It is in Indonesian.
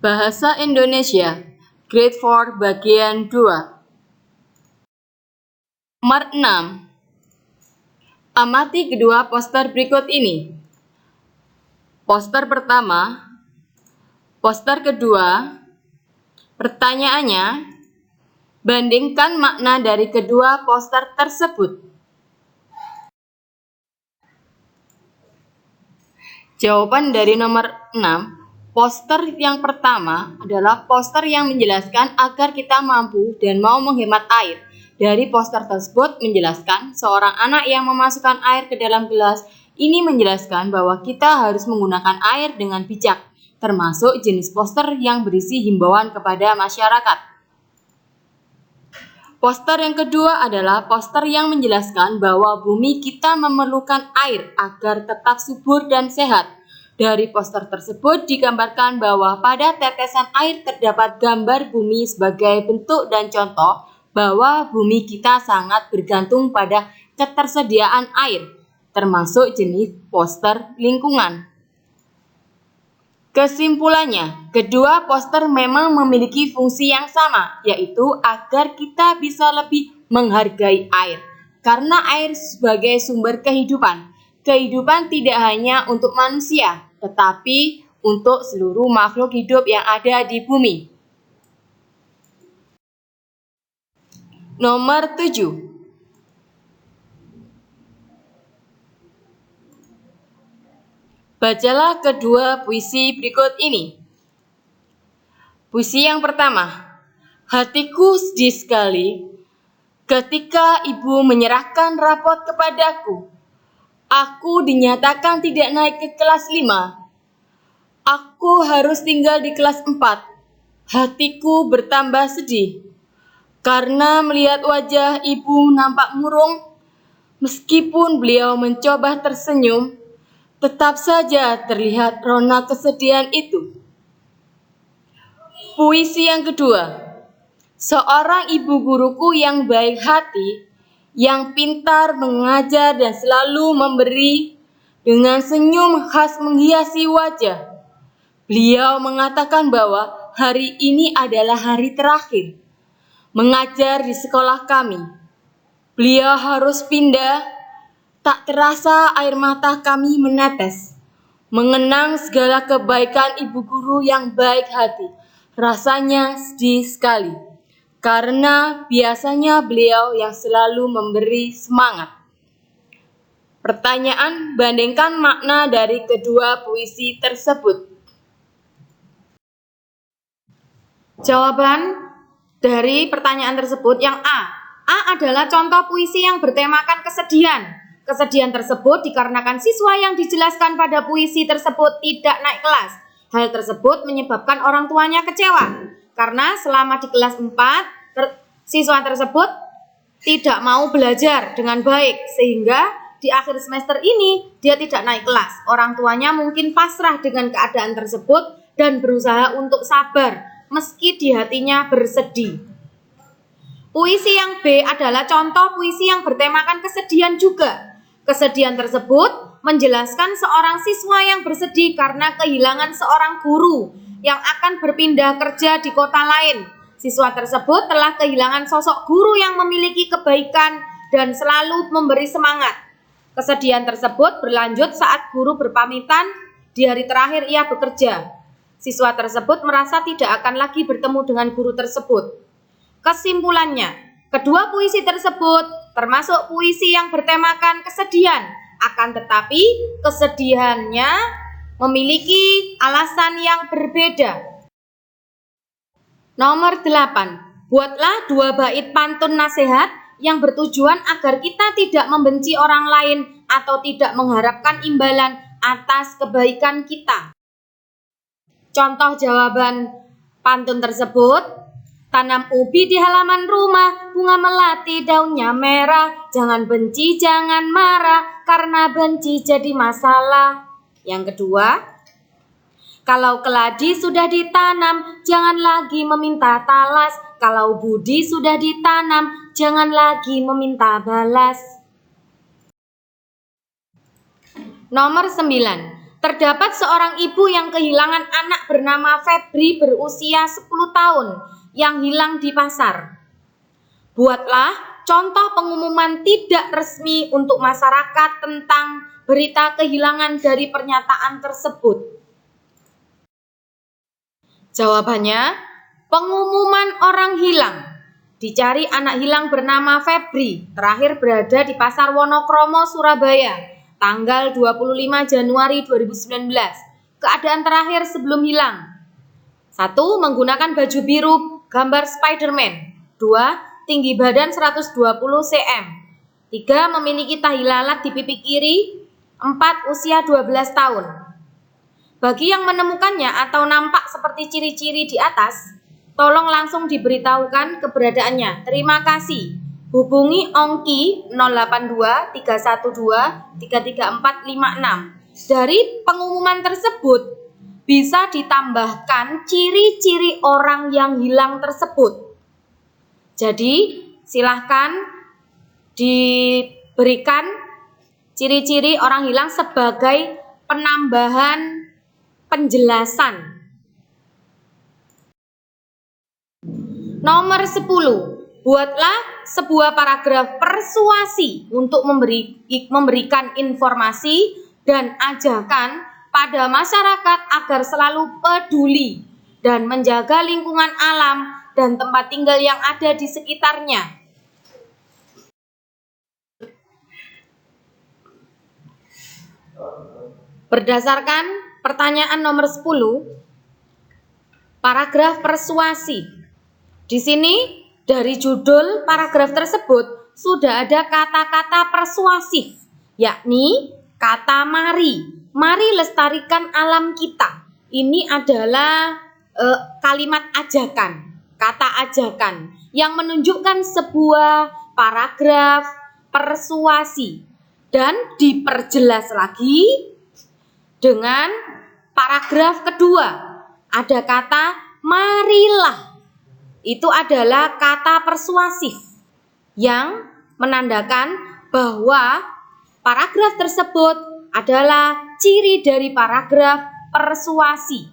Bahasa Indonesia, Grade 4 Bagian 2. Nomor 6. Amati kedua poster berikut ini. Poster pertama, poster kedua. Pertanyaannya, bandingkan makna dari kedua poster tersebut. Jawaban dari nomor 6. Poster yang pertama adalah poster yang menjelaskan agar kita mampu dan mau menghemat air. Dari poster tersebut menjelaskan seorang anak yang memasukkan air ke dalam gelas. Ini menjelaskan bahwa kita harus menggunakan air dengan bijak, termasuk jenis poster yang berisi himbauan kepada masyarakat. Poster yang kedua adalah poster yang menjelaskan bahwa bumi kita memerlukan air agar tetap subur dan sehat. Dari poster tersebut digambarkan bahwa pada tetesan air terdapat gambar bumi sebagai bentuk dan contoh bahwa bumi kita sangat bergantung pada ketersediaan air, termasuk jenis poster lingkungan. Kesimpulannya, kedua poster memang memiliki fungsi yang sama, yaitu agar kita bisa lebih menghargai air. Karena air sebagai sumber kehidupan. Kehidupan tidak hanya untuk manusia, tetapi untuk seluruh makhluk hidup yang ada di bumi. Nomor 7. Bacalah kedua puisi berikut ini. Puisi yang pertama. Hatiku sedih sekali ketika ibu menyerahkan rapot kepadaku. Aku dinyatakan tidak naik ke kelas 5. Aku harus tinggal di kelas 4. Hatiku bertambah sedih karena melihat wajah ibu nampak murung. Meskipun beliau mencoba tersenyum, tetap saja terlihat rona kesedihan itu. Puisi yang kedua. Seorang ibu guruku yang baik hati, yang pintar mengajar dan selalu memberi, dengan senyum khas menghiasi wajah. Beliau mengatakan bahwa hari ini adalah hari terakhir mengajar di sekolah kami. Beliau harus pindah. Tak terasa air mata kami menetes, mengenang segala kebaikan ibu guru yang baik hati. Rasanya sedih sekali, karena biasanya beliau yang selalu memberi semangat. Pertanyaan, bandingkan makna dari kedua puisi tersebut. Jawaban dari pertanyaan tersebut yang A. A adalah contoh puisi yang bertemakan kesedihan. Kesedihan tersebut dikarenakan siswa yang dijelaskan pada puisi tersebut tidak naik kelas. Hal tersebut menyebabkan orang tuanya kecewa, karena selama di kelas 4, siswa tersebut tidak mau belajar dengan baik, sehingga di akhir semester ini dia tidak naik kelas. Orang tuanya mungkin pasrah dengan keadaan tersebut dan berusaha untuk sabar, meski di hatinya bersedih. Puisi yang B adalah contoh puisi yang bertemakan kesedihan juga. Kesedihan tersebut menjelaskan seorang siswa yang bersedih karena kehilangan seorang guru yang akan berpindah kerja di kota lain. Siswa tersebut telah kehilangan sosok guru yang memiliki kebaikan dan selalu memberi semangat. Kesedihan tersebut berlanjut saat guru berpamitan di hari terakhir ia bekerja. Siswa tersebut merasa tidak akan lagi bertemu dengan guru tersebut. Kesimpulannya, kedua puisi tersebut termasuk puisi yang bertemakan kesedihan, akan tetapi kesedihannya memiliki alasan yang berbeda. Nomor 8. Buatlah 2 bait pantun nasihat yang bertujuan agar kita tidak membenci orang lain atau tidak mengharapkan imbalan atas kebaikan kita. Contoh jawaban pantun tersebut. Tanam ubi di halaman rumah, bunga melati daunnya merah. Jangan benci, jangan marah, karena benci jadi masalah. Yang kedua, kalau keladi sudah ditanam, jangan lagi meminta talas. Kalau budi sudah ditanam, jangan lagi meminta balas. Nomor 9. Terdapat seorang ibu yang kehilangan anak bernama Febri berusia 10 tahun yang hilang di pasar. Buatlah contoh pengumuman tidak resmi untuk masyarakat tentang berita kehilangan dari pernyataan tersebut. Jawabannya, pengumuman orang hilang. Dicari anak hilang bernama Febri, terakhir berada di Pasar Wonokromo, Surabaya, tanggal 25 Januari 2019. Keadaan terakhir sebelum hilang. 1. Menggunakan baju biru gambar Spider-Man. 2. Tinggi badan 120 cm. 3. Memiliki tahi lalat di pipi kiri. 4. Usia 12 tahun. Bagi yang menemukannya atau nampak seperti ciri-ciri di atas, tolong langsung diberitahukan keberadaannya. Terima kasih. Hubungi Ongki 082 312 33456. Dari pengumuman tersebut bisa ditambahkan ciri-ciri orang yang hilang tersebut. Jadi silahkan diberikan ciri-ciri orang hilang sebagai penambahan penjelasan. Nomor 10. Buatlah sebuah paragraf persuasi untuk memberikan informasi dan ajakan pada masyarakat agar selalu peduli dan menjaga lingkungan alam dan tempat tinggal yang ada di sekitarnya. Berdasarkan pertanyaan nomor 10, paragraf persuasi. Di sini dari judul paragraf tersebut sudah ada kata-kata persuasif, yakni kata mari. Mari lestarikan alam kita. Ini adalah kalimat ajakan, kata ajakan yang menunjukkan sebuah paragraf persuasi dan diperjelas lagi dengan paragraf kedua. Ada kata marilah. Itu adalah kata persuasif yang menandakan bahwa paragraf tersebut adalah ciri dari paragraf persuasi.